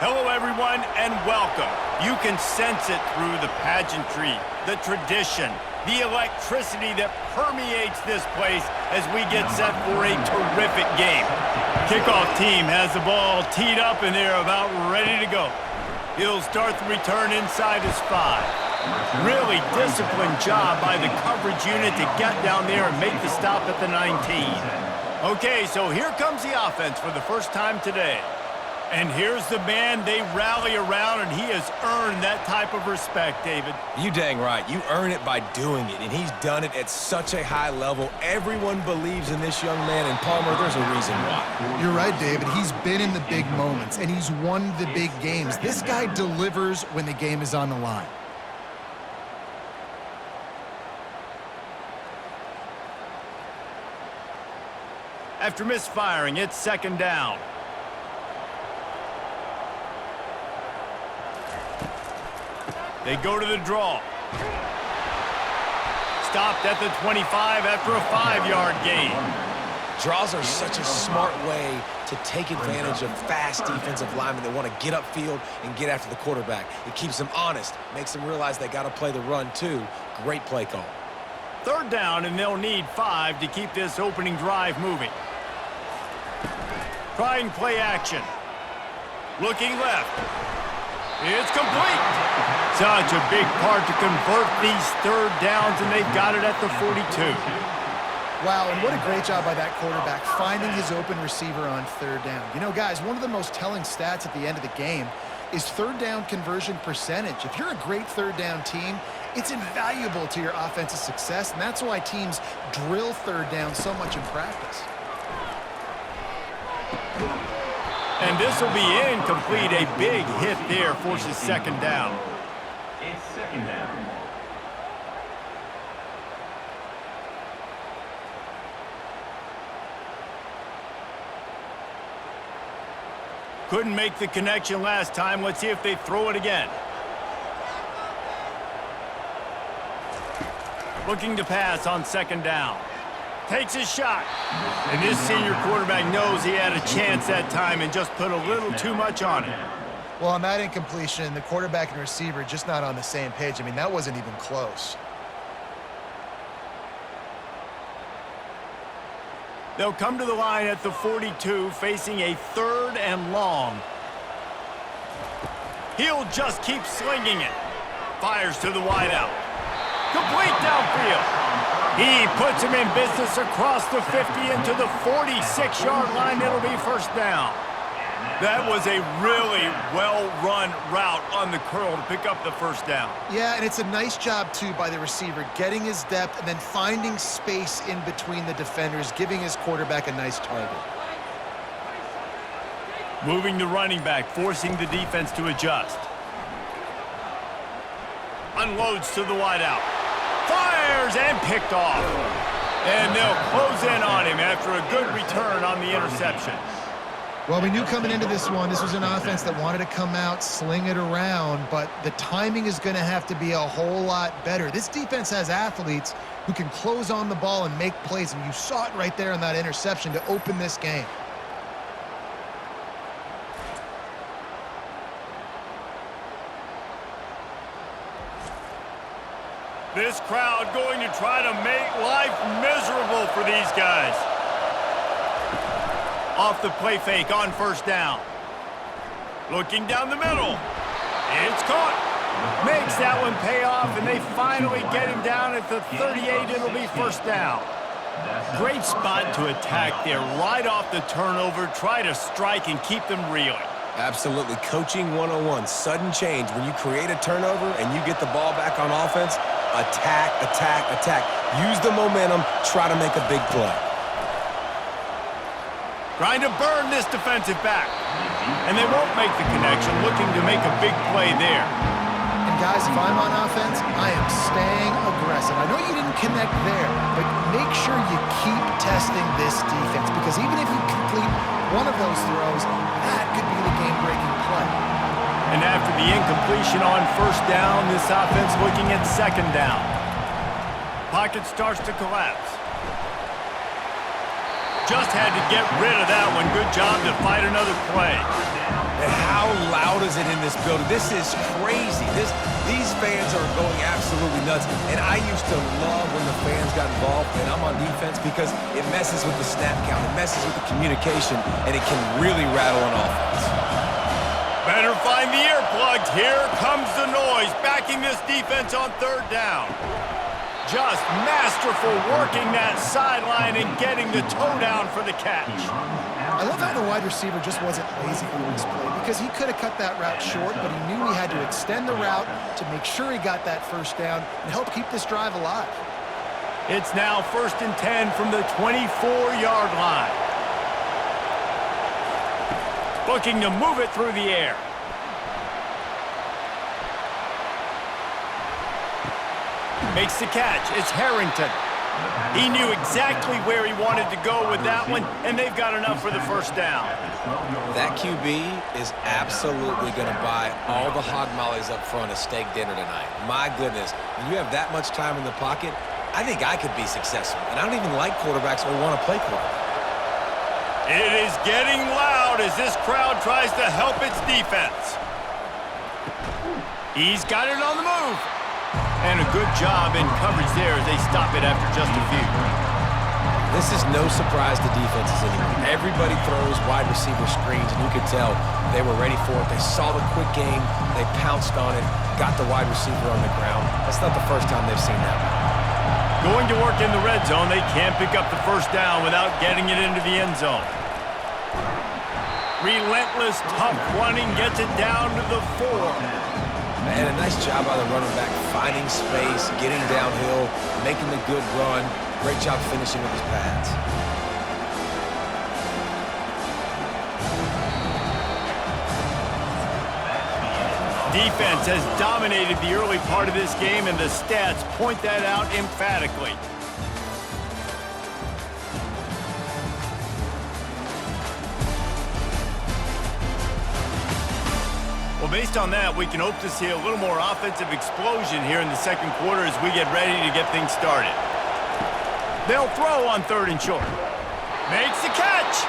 Hello, everyone, and welcome. You can sense it through the pageantry, the tradition, the electricity that permeates this place as we get set for a terrific game. Kickoff team has the ball teed up, and they're about ready to go. He'll start the return inside his 5. Really disciplined job by the coverage unit to get down there and make the stop at the 19. Okay, so here comes the offense for the first time today. And here's the man they rally around, and he has earned that type of respect, David. You dang right. You earn it by doing it, and he's done it at such a high level. Everyone believes in this young man, and Palmer, there's a reason why. You're right, David. He's been in the big moments, and he's won the big games. This guy delivers when the game is on the line. After misfiring, it's second down. They go to the draw. Stopped at the 25 after a 5-yard gain. Draws are such a smart way to take advantage of fast defensive linemen that want to get upfield and get after the quarterback. It keeps them honest, makes them realize they got to play the run too. Great play call. Third down, and they'll need 5 to keep this opening drive moving. Trying play action. Looking left. It's complete. Such a big part to convert these third downs, and they've got it at the 42. Wow, and what a great job by that quarterback, finding his open receiver on third down. You know, guys, one of the most telling stats at the end of the game is third down conversion percentage. If you're a great third down team, it's invaluable to your offensive success, and that's why teams drill third down so much in practice. And this will be incomplete. A big hit there forces second down. It's second down. Couldn't make the connection last time. Let's see if they throw it again. Looking to pass on second down. Takes his shot. And this senior quarterback knows he had a chance that time and just put a little too much on it. Well, on that incompletion, the quarterback and receiver just not on the same page. I mean, that wasn't even close. They'll come to the line at the 42, facing a third and long. He'll just keep slinging it. Fires to the wideout. Complete downfield. He puts him in business across the 50 into the 46-yard line. It'll be first down. That was a really well-run route on the curl to pick up the first down. Yeah, and it's a nice job, too, by the receiver, getting his depth and then finding space in between the defenders, giving his quarterback a nice target. Moving the running back, forcing the defense to adjust. Unloads to the wideout. Fires and picked off. And they'll close in on him after a good return on the interception. Well, we knew coming into this one, this was an offense that wanted to come out, sling it around, but the timing is going to have to be a whole lot better. This defense has athletes who can close on the ball and make plays, and you saw it right there in that interception to open this game. This crowd going to try to make life miserable for these guys. Off the play fake on first down. Looking down the middle. It's caught. Makes that one pay off, and they finally get him down at the 38. It'll be first down. Great spot to attack there. Right off the turnover. Try to strike and keep them reeling. Absolutely. Coaching 101. Sudden change. When you create a turnover and you get the ball back on offense, attack, attack, attack. Use the momentum. Try to make a big play. Trying to burn this defensive back. And they won't make the connection, looking to make a big play there. And guys, if I'm on offense, I am staying aggressive. I know you didn't connect there, but make sure you keep testing this defense, because even if you complete one of those throws, that could be the game-breaking play. And after the incompletion on first down, this offense looking at second down. Pocket starts to collapse. Just had to get rid of that one. Good job to fight another play. And how loud is it in this building? This is crazy. These fans are going absolutely nuts. And I used to love when the fans got involved, and I'm on defense because it messes with the snap count, it messes with the communication, and it can really rattle an offense. Better find the earplugs. Here comes the noise, backing this defense on third down. Just masterful working that sideline and getting the toe down for the catch. I love how the wide receiver just wasn't lazy on this play because he could have cut that route short, but he knew he had to extend the route to make sure he got that first down and help keep this drive alive. It's now 1st and 10 from the 24-yard line. Looking to move it through the air. Makes the catch. It's Harrington. He knew exactly where he wanted to go with that one, and they've got enough for the first down. That QB is absolutely going to buy all the hog mollies up front at steak dinner tonight. My goodness, when you have that much time in the pocket, I think I could be successful. And I don't even like quarterbacks or want to play quarterback. It is getting loud as this crowd tries to help its defense. He's got it on the move. And a good job in coverage there as they stop it after just a few. This is no surprise to defenses anymore. Everybody throws wide receiver screens, and you could tell they were ready for it. They saw the quick game. They pounced on it, got the wide receiver on the ground. That's not the first time they've seen that. Going to work in the red zone, they can't pick up the first down without getting it into the end zone. Relentless, tough running gets it down to the 4. Man, a nice job by the running back, finding space, getting downhill, making the good run. Great job finishing with his pads. Defense has dominated the early part of this game, and the stats point that out emphatically. Well, based on that, we can hope to see a little more offensive explosion here in the second quarter as we get ready to get things started. They'll throw on 3rd and short. Makes the catch.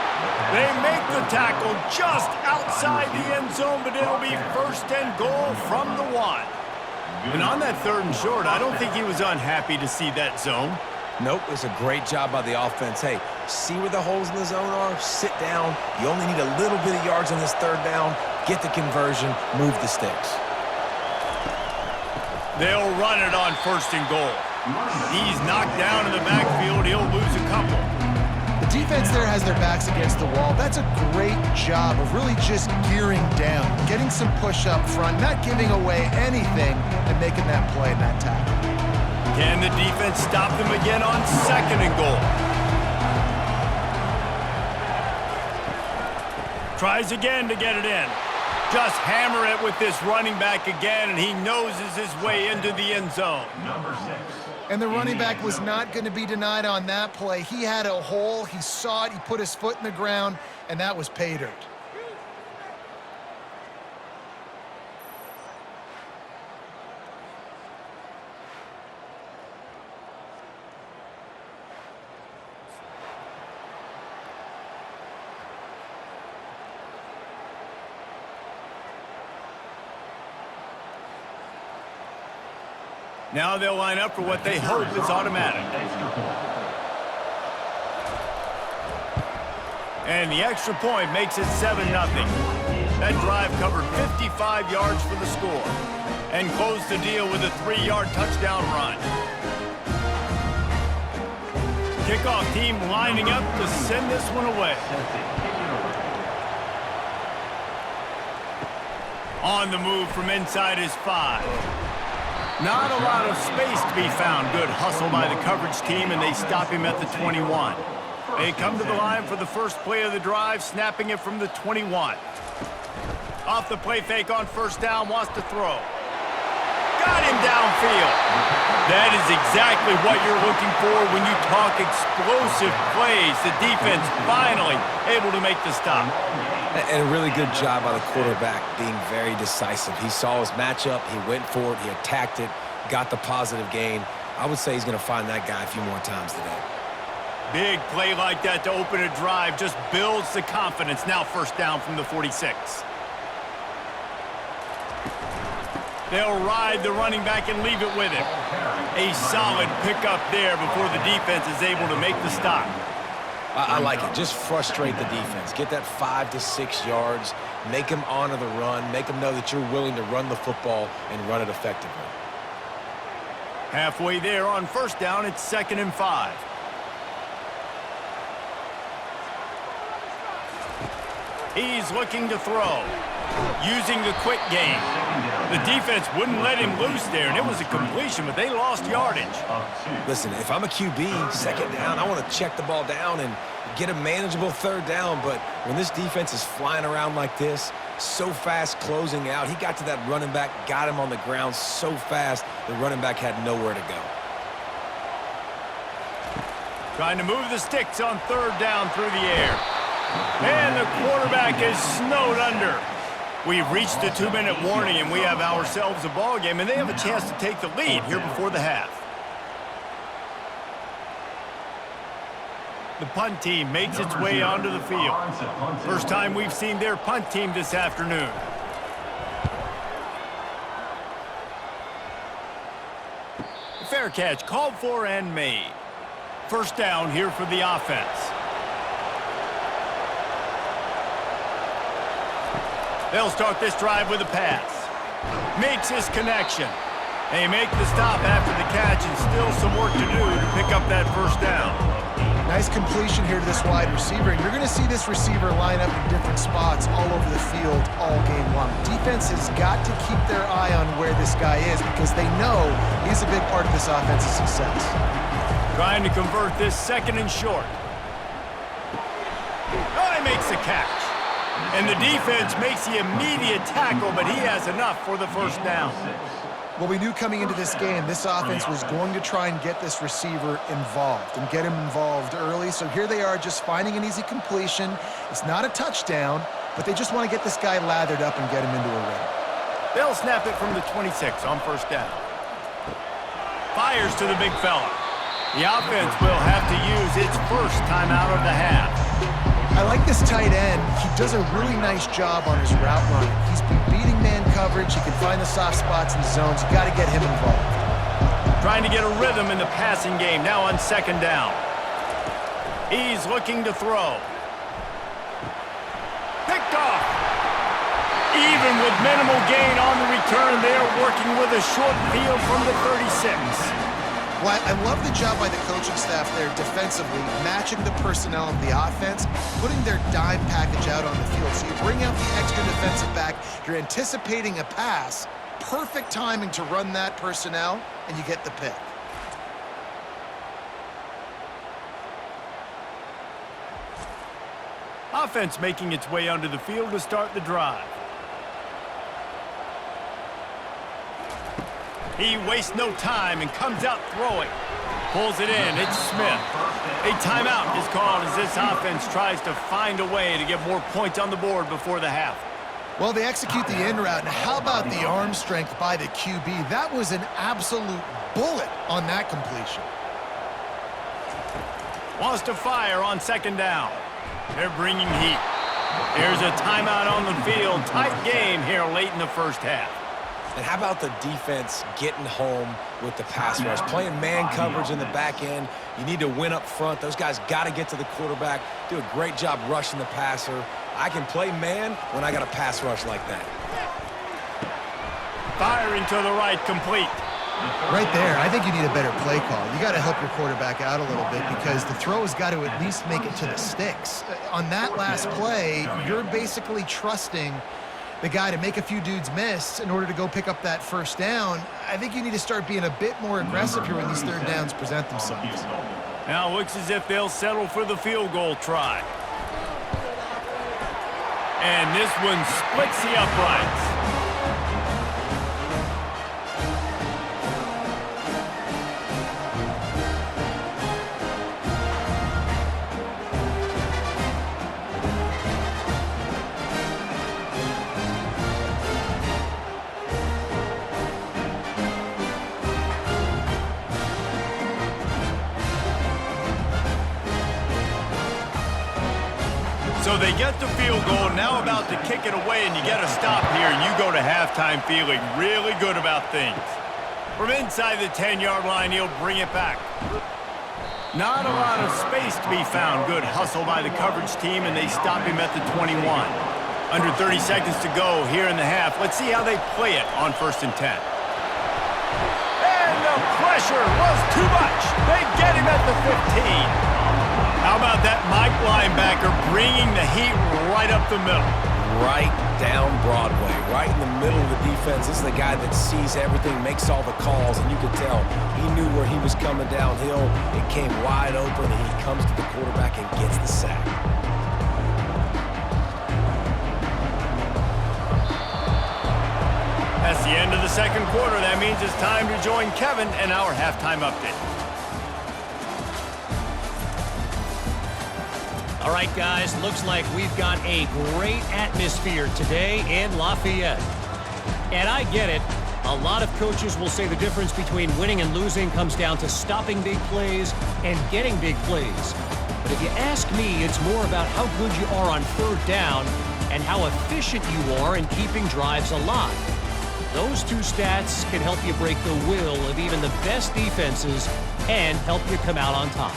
They make the tackle just outside the end zone, but it'll be 1st and goal from the 1. And on that 3rd and short, I don't think he was unhappy to see that zone. Nope, it's a great job by the offense. Hey, see where the holes in the zone are, sit down. You only need a little bit of yards on this 3rd down. Get the conversion, move the sticks. They'll run it on 1st and goal. He's knocked down in the backfield. He'll lose a couple. The defense there has their backs against the wall. That's a great job of really just gearing down, getting some push up front, not giving away anything, and making that play in that tackle. Can the defense stop them again on 2nd and goal? Tries again to get it in. Just hammer it with this running back again, and he noses his way into the end zone. And the running back was not going to be denied on that play. He had a hole. He saw it. He put his foot in the ground, and that was pay dirt. Now they'll line up for what they hope is automatic. And the extra point makes it 7-0. That drive covered 55 yards for the score and closed the deal with a 3-yard touchdown run. Kickoff team lining up to send this one away. On the move from inside his 5. Not a lot of space to be found. Good hustle by the coverage team, and they stop him at the 21. They come to the line for the first play of the drive, snapping it from the 21. Off the play fake on 1st down, wants to throw. Got him downfield. That is exactly what you're looking for when you talk explosive plays. The defense finally able to make the stop. And a really good job by the quarterback being very decisive. He saw his matchup, he went for it, he attacked it, got the positive gain. I would say he's going to find that guy a few more times today. Big play like that to open a drive just builds the confidence. Now 1st down from the 46. They'll ride the running back and leave it with him. A solid pickup there before the defense is able to make the stop. I like it. Just frustrate the defense. Get that 5 to 6 yards. Make them honor the run. Make them know that you're willing to run the football and run it effectively. Halfway there on first down, it's 2nd and 5. He's looking to throw, using the quick game. The defense wouldn't let him loose there, and it was a completion, but they lost yardage. Listen, if I'm a QB, 2nd down, I want to check the ball down and get a manageable 3rd down, but when this defense is flying around like this, so fast closing out, he got to that running back, got him on the ground so fast, the running back had nowhere to go. Trying to move the sticks on 3rd down through the air. And the quarterback is snowed under. We've reached the 2-minute warning, and we have ourselves a ball game, and they have a chance to take the lead here before the half. The punt team makes its way onto the field. First time we've seen their punt team this afternoon. Fair catch called for and made. First down here for the offense. They'll start this drive with a pass. Makes his connection. They make the stop after the catch, and still some work to do to pick up that first down. Nice completion here to this wide receiver, and you're going to see this receiver line up in different spots all over the field all game long. Defense has got to keep their eye on where this guy is because they know he's a big part of this offense's success. Trying to convert this 2nd and short. Oh, he makes the catch. And the defense makes the immediate tackle, but he has enough for the first down. Well, we knew coming into this game, this offense was going to try and get this receiver involved and get him involved early. So here they are just finding an easy completion. It's not a touchdown, but they just want to get this guy lathered up and get him into a rhythm. They'll snap it from the 26 on first down. Fires to the big fella. The offense will have to use its first timeout of the half. I like this tight end. He does a really nice job on his route running. He's been beating man coverage. He can find the soft spots in the zones. You got to get him involved. Trying to get a rhythm in the passing game now on 2nd down. He's looking to throw. Picked off. Even with minimal gain on the return, they are working with a short field from the 36. Well, I love the job by the coaching staff there defensively, matching the personnel of the offense, putting their dime package out on the field. So you bring out the extra defensive back, you're anticipating a pass, perfect timing to run that personnel, and you get the pick. Offense making its way onto the field to start the drive. He wastes no time and comes out throwing. Pulls it in. It's Smith. A timeout is called as this offense tries to find a way to get more points on the board before the half. Well, they execute the in route, and how about the arm strength by the QB? That was an absolute bullet on that completion. Wants to fire on 2nd down. They're bringing heat. There's a timeout on the field. Tight game here late in the first half. And how about the defense getting home with the pass rush? Playing man coverage in the back end. You need to win up front. Those guys got to get to the quarterback. Do a great job rushing the passer. I can play man when I got a pass rush like that. Firing to the right, complete. Right there, I think you need a better play call. You got to help your quarterback out a little bit because the throw has got to at least make it to the sticks. On that last play, you're basically trusting the guy to make a few dudes miss in order to go pick up that first down. I think you need to start being a bit more aggressive here when these 3rd downs present themselves. Now it looks as if they'll settle for the field goal try. And this one splits the uprights. So So they get the field goal, now about to kick it away, and you get a stop here, and you go to halftime feeling really good about things. From inside the 10-yard line, he'll bring it back. Not a lot of space to be found. Good hustle by the coverage team, and they stop him at the 21. Under 30 seconds to go here in the half. Let's see how they play it on 1st and 10. And the pressure was too much. They get him at the 15. How about that Mike linebacker bringing the heat right up the middle? Right down Broadway, right in the middle of the defense. This is the guy that sees everything, makes all the calls, and you could tell he knew where he was coming downhill. It came wide open, and he comes to the quarterback and gets the sack. That's the end of the second quarter. That means it's time to join Kevin and our halftime update. All right, guys, looks like we've got a great atmosphere today in Lafayette. And I get it. A lot of coaches will say the difference between winning and losing comes down to stopping big plays and getting big plays. But if you ask me, it's more about how good you are on 3rd down and how efficient you are in keeping drives alive. Those two stats can help you break the will of even the best defenses and help you come out on top.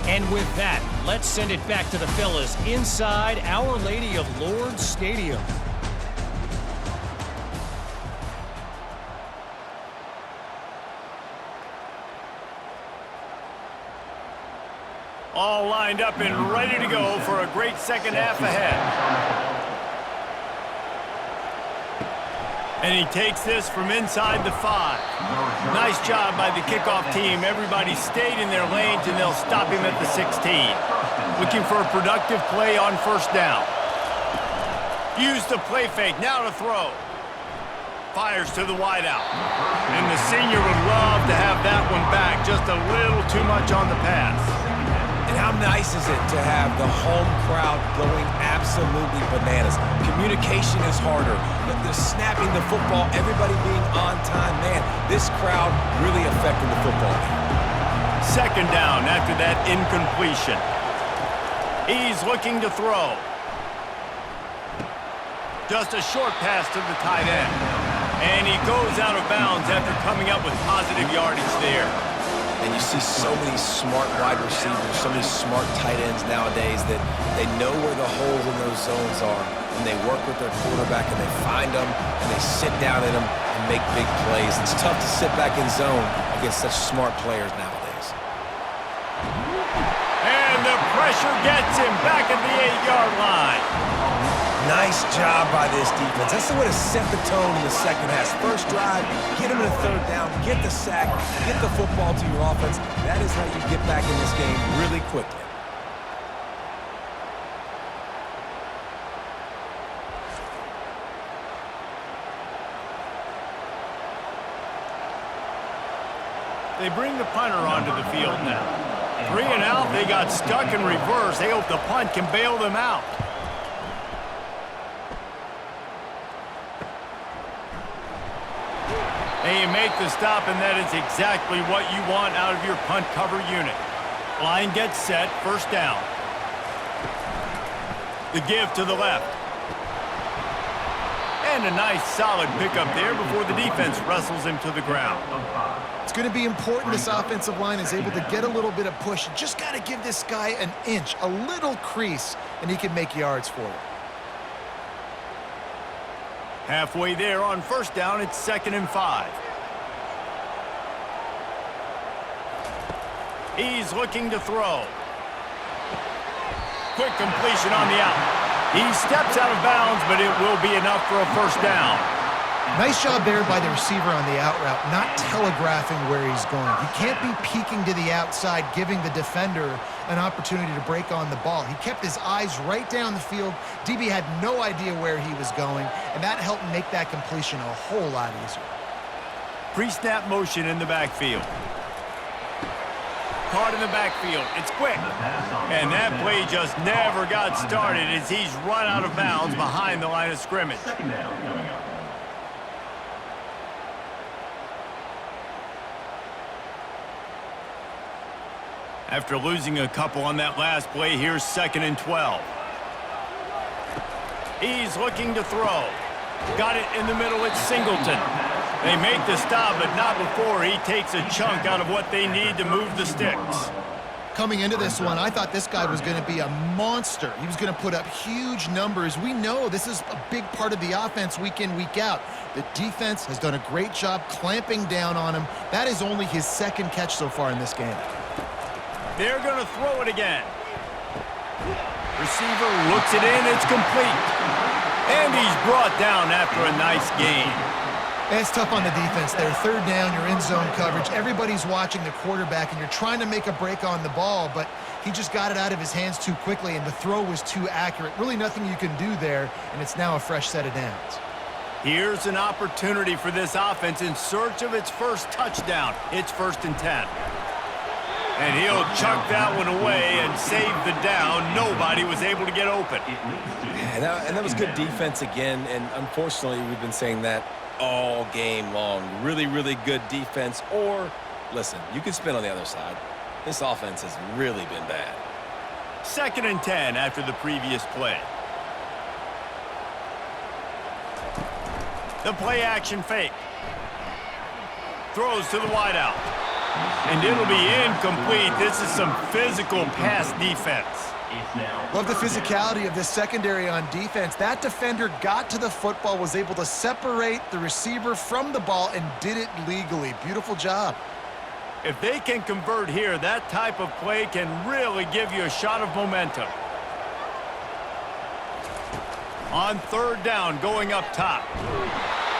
And with that, let's send it back to the fellas inside Our Lady of Lourdes Stadium. All lined up and ready to go for a great second half ahead. And he takes this from inside the 5. Nice job by the kickoff team. Everybody stayed in their lanes, and they'll stop him at the 16. Looking for a productive play on 1st down. Use the play fake. Now to throw. Fires to the wideout. And the senior would love to have that one back. Just a little too much on the pass. And how nice is it to have the home crowd going absolutely bananas? Communication is harder. The snapping the football, everybody being on time. Man, this crowd really affecting the football game. 2nd down after that incompletion. He's looking to throw. Just a short pass to the tight end. And he goes out of bounds after coming up with positive yardage there. And you see so many smart wide receivers, so many smart tight ends nowadays that they know where the holes in those zones are, and they work with their quarterback, and they find them, and they sit down in them and make big plays. It's tough to sit back in zone against such smart players nowadays. And the pressure gets him back at the 8-yard line. Nice job by this defense. That's the way to set the tone in the second half. First drive, get them in a 3rd down, get the sack, get the football to your offense. That is how you get back in this game really quickly. They bring the punter onto the field now. 3 and out, they got stuck in reverse. They hope the punt can bail them out. And you make the stop, and that is exactly what you want out of your punt cover unit. Line gets set, 1st down. The give to the left. And a nice solid pickup there before the defense wrestles him to the ground. It's going to be important this offensive line is able to get a little bit of push. You just got to give this guy an inch, a little crease, and he can make yards for it. Halfway there on 1st down, it's 2nd and 5. He's looking to throw. Quick completion on the out. He steps out of bounds, but it will be enough for a 1st down. Nice job there by the receiver on the out route, not telegraphing where he's going. He can't be peeking to the outside, giving the defender an opportunity to break on the ball. He kept his eyes right down the field. DB had no idea where he was going, and that helped make that completion a whole lot easier. Pre-snap motion in the backfield. Caught in the backfield. It's quick. And that play just never got started as he's run out of bounds behind the line of scrimmage. 2nd down coming up. After losing a couple on that last play, here's 2nd and 12. He's looking to throw. Got it in the middle. It's Singleton. They make the stop, but not before he takes a chunk out of what they need to move the sticks. Coming into this one, I thought this guy was going to be a monster. He was going to put up huge numbers. We know this is a big part of the offense week in, week out. The defense has done a great job clamping down on him. That is only his second catch so far in this game. They're going to throw it again. Receiver looks it in. It's complete. And he's brought down after a nice gain. It's tough on the defense there. Third down, you're in zone coverage. Everybody's watching the quarterback, and you're trying to make a break on the ball, but he just got it out of his hands too quickly, and the throw was too accurate. Really nothing you can do there, and it's now a fresh set of downs. Here's an opportunity for this offense in search of its first touchdown. It's 1st and 10. And he'll chuck that one away and save the down. Nobody was able to get open. Yeah, and that was good defense again, and unfortunately we've been saying that all game long. Really, really good defense. Or, listen, you can spin on the other side. This offense has really been bad. 2nd and 10 after the previous play. The play action fake. Throws to the wideout. And it'll be incomplete. This is some physical pass defense. Love the physicality of this secondary on defense. That defender got to the football, was able to separate the receiver from the ball, and did it legally. Beautiful job. If they can convert here, that type of play can really give you a shot of momentum. On 3rd down, going up top.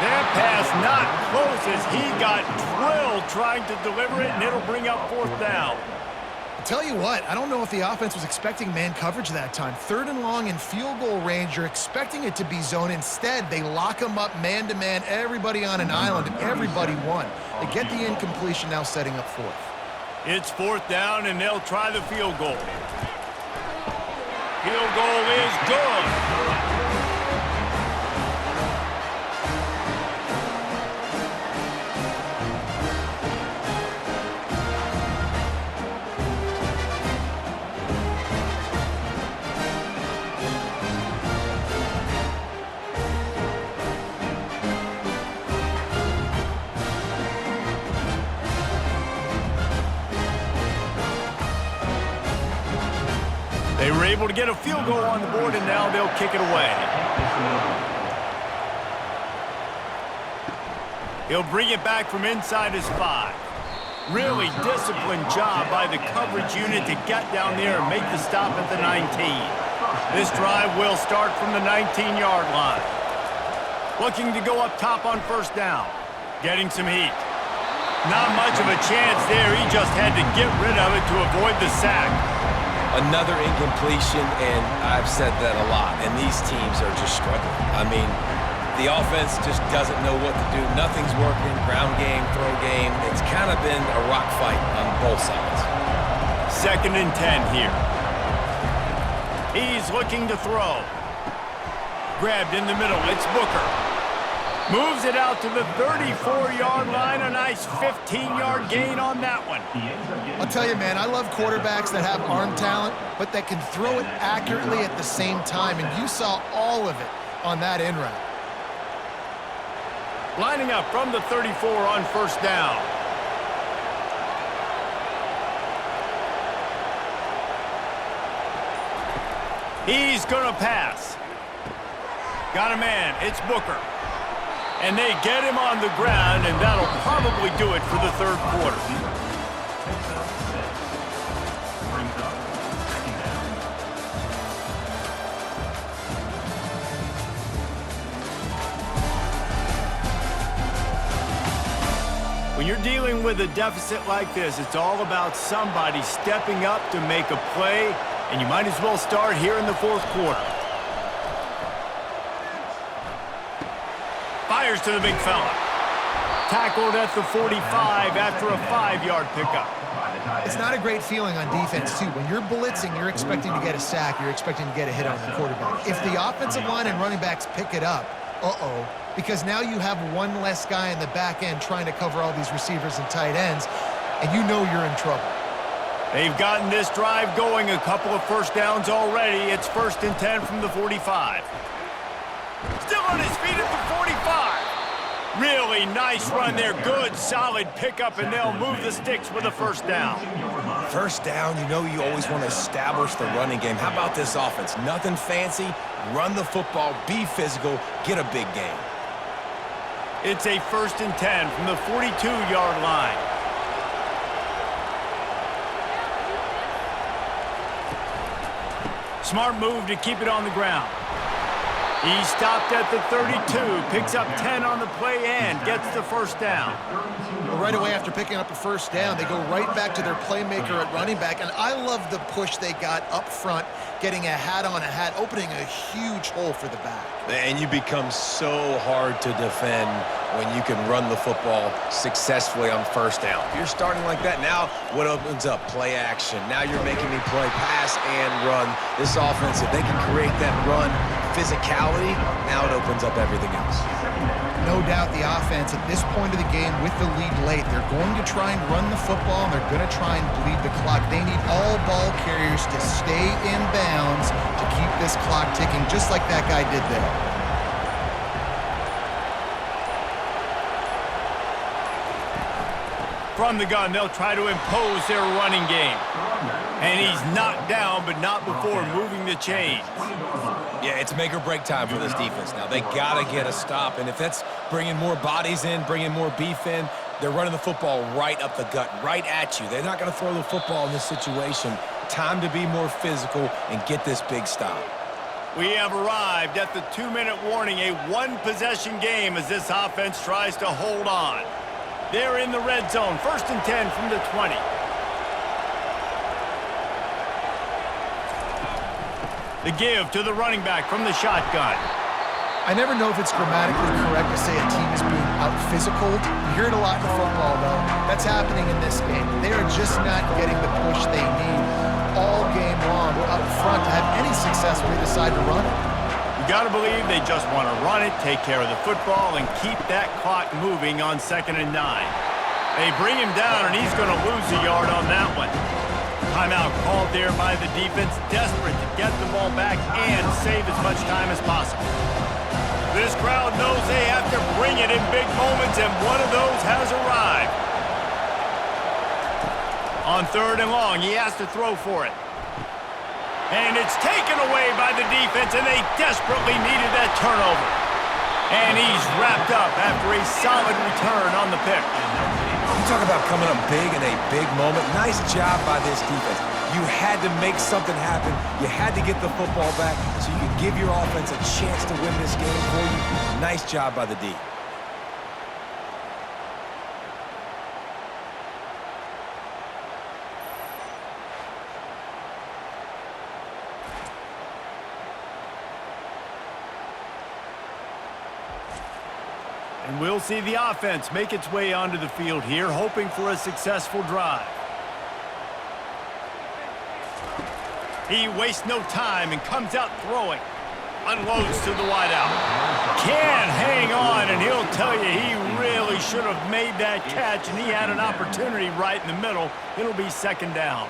That pass not close as he got drilled trying to deliver it, and it'll bring up 4th down. I'll tell you what, I don't know if the offense was expecting man coverage that time. 3rd and long in field goal range, you're expecting it to be zone. Instead, they lock him up man-to-man, everybody on an island, and everybody won. They get the incompletion, now setting up 4th. It's 4th down, and they'll try the field goal. Field goal is good. They were able to get a field goal on the board, and now they'll kick it away. He'll bring it back from inside his 5. Really disciplined job by the coverage unit to get down there and make the stop at the 19. This drive will start from the 19-yard line. Looking to go up top on 1st down. Getting some heat. Not much of a chance there. He just had to get rid of it to avoid the sack. Another incompletion, and I've said that a lot, and these teams are just struggling. I mean, the offense just doesn't know what to do. Nothing's working. Ground game, throw game. It's kind of been a rock fight on both sides. 2nd and 10 here. He's looking to throw. Grabbed in the middle. It's Booker. Moves it out to the 34-yard line. A nice 15-yard gain on that one. I'll tell you, man, I love quarterbacks that have arm talent, but that can throw it accurately at the same time, and you saw all of it on that in route. Lining up from the 34 on 1st down. He's going to pass. Got a man. It's Booker. And they get him on the ground, and that'll probably do it for the 3rd quarter. When you're dealing with a deficit like this, it's all about somebody stepping up to make a play, and you might as well start here in the 4th quarter. Fires to the big fella. Tackled at the 45 after a 5-yard pickup. It's not a great feeling on defense, too. When you're blitzing, you're expecting to get a sack. You're expecting to get a hit on the quarterback. If the offensive line and running backs pick it up, because now you have one less guy in the back end trying to cover all these receivers and tight ends, and you know you're in trouble. They've gotten this drive going, a couple of 1st downs already. It's 1st and 10 from the 45. on his feet at the 45. Really nice run there. Good, solid pickup, and they'll move the sticks with a first down. First down, you know you always want to establish the running game. How about this offense? Nothing fancy. Run the football, be physical, get a big gain. It's a 1st and 10 from the 42-yard line. Smart move to keep it on the ground. He stopped at the 32, picks up 10 on the play and gets the first down. Well, right away after picking up a first down, they go right back to their playmaker at running back. And I love the push they got up front, getting a hat on a hat, opening a huge hole for the back. And you become so hard to defend when you can run the football successfully on first down. If you're starting like that, now what opens up? Play action. Now you're making me play pass and run. This offense, if they can create that run physicality, now it opens up everything else. No doubt the offense at this point of the game with the lead late, they're going to try and run the football, and they're going to try and bleed the clock. They need all ball carriers to stay in bounds to keep this clock ticking, just like that guy did there. From the gun, they'll try to impose their running game. And he's knocked down, but not before moving the chains. Yeah, it's make or break time for this defense now. They got to get a stop, and if that's bringing more bodies in, bringing more beef in, they're running the football right up the gut, right at you. They're not going to throw the football in this situation. Time to be more physical and get this big stop. We have arrived at the 2-minute warning, a one-possession game as this offense tries to hold on. They're in the red zone, 1st and 10 from the 20. The give to the running back from the shotgun. I never know if it's grammatically correct to say a team is being out-physicaled. You hear it a lot in football, though. That's happening in this game. They are just not getting the push they need all game long up front to have any success when they decide to run it. You got to believe they just want to run it, take care of the football, and keep that clock moving on 2nd and 9. They bring him down, and he's going to lose a yard on that one. Timeout called there by the defense, desperate to get the ball back and save as much time as possible. This crowd knows they have to bring it in big moments, and one of those has arrived. On 3rd and long, he has to throw for it. And it's taken away by the defense, and they desperately needed that turnover. And he's wrapped up after a solid return on the pick. You talk about coming up big in a big moment. Nice job by this defense. You had to make something happen. You had to get the football back so you could give your offense a chance to win this game for you. Nice job by the D. And we'll see the offense make its way onto the field here, hoping for a successful drive. He wastes no time and comes out throwing. Unloads to the wideout. Can hang on, and he'll tell you he really should have made that catch, and he had an opportunity right in the middle. It'll be 2nd down.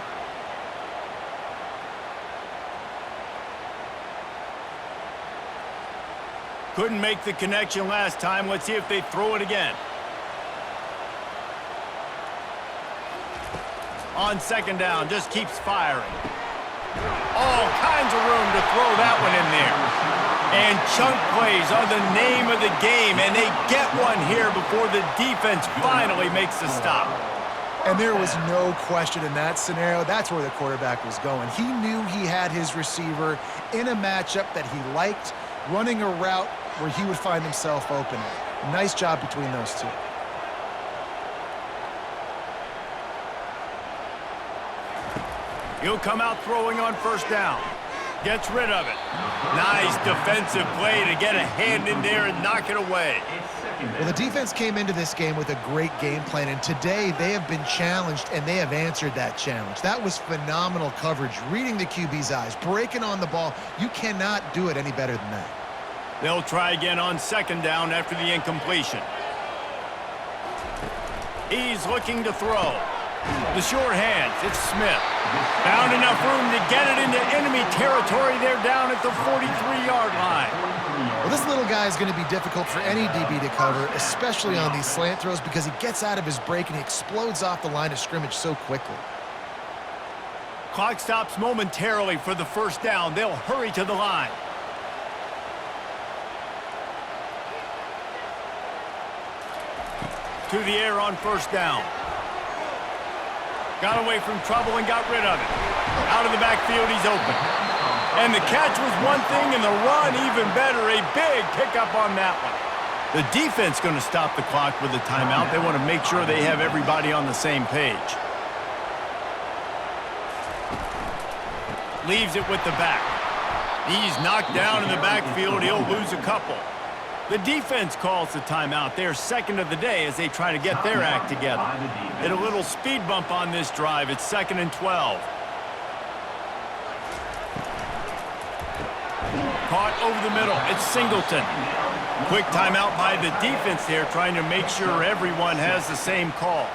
Couldn't make the connection last time. Let's see if they throw it again. On 2nd down, just keeps firing. All kinds of room to throw that one in there. And chunk plays are the name of the game, and they get one here before the defense finally makes the stop. And there was no question in that scenario. That's where the quarterback was going. He knew he had his receiver in a matchup that he liked, running a route where he would find himself open. Nice job between those two. He'll come out throwing on 1st down. Gets rid of it. Nice defensive play to get a hand in there and knock it away. Well, the defense came into this game with a great game plan, and today they have been challenged, and they have answered that challenge. That was phenomenal coverage, reading the QB's eyes, breaking on the ball. You cannot do it any better than that. They'll try again on 2nd down after the incompletion. He's looking to throw. The short hands, it's Smith. Found enough room to get it into enemy territory. They're down at the 43-yard line. Well, Well, this little guy is going to be difficult for any DB to cover, especially on these slant throws because he gets out of his break and he explodes off the line of scrimmage so quickly. Clock stops momentarily for the first down. They'll hurry to the line. To the air on first down. Got away from trouble and got rid of it. Out of the backfield, he's open. And the catch was one thing, and the run even better. A big pickup on that one. The defense going to stop the clock with a timeout. They want to make sure they have everybody on the same page. Leaves it with the back. He's knocked down in the backfield. He'll lose a couple. The defense calls the timeout. They're second of the day as they try to get their act together. Hit a little speed bump on this drive. It's 2nd and 12. Caught over the middle. It's Singleton. Quick timeout by the defense there, trying to make sure everyone has the same call.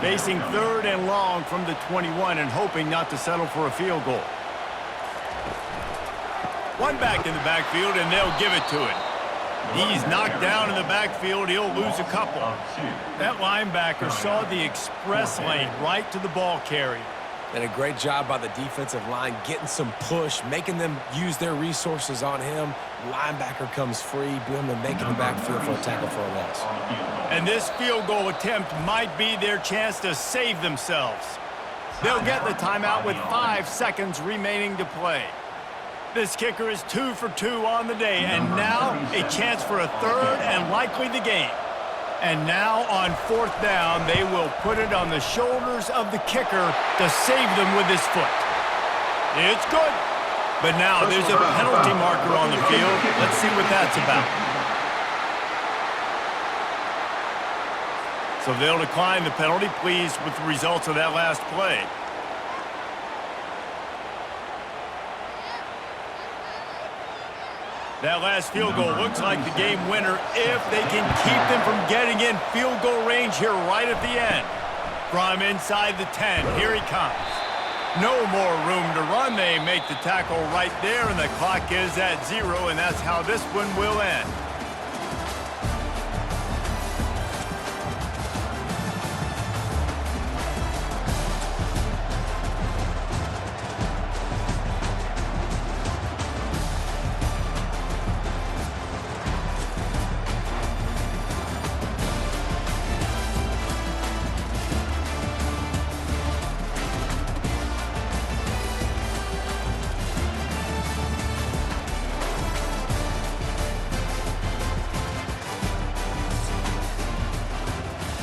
Facing 3rd and long from the 21 and hoping not to settle for a field goal. One back in the backfield, and they'll give it to him. He's knocked down in the backfield. He'll lose a couple. That linebacker saw the express lane right to the ball carrier. And a great job by the defensive line getting some push, making them use their resources on him. Linebacker comes free, boom, and making the backfield for a tackle for a loss. And this field goal attempt might be their chance to save themselves. They'll get the timeout with 5 seconds remaining to play. This kicker is 2 for 2 on the day, and now a chance for a 3rd and likely the game. And now on 4th down, they will put it on the shoulders of the kicker to save them with his foot. It's good. But now there's a penalty marker on the field. Let's see what that's about. So they'll decline the penalty, pleased with the results of that last play. That last field goal looks like the game winner if they can keep them from getting in field goal range here right at the end. From inside the 10, here he comes. No more room to run. They make the tackle right there, and the clock is at 0, and that's how this one will end.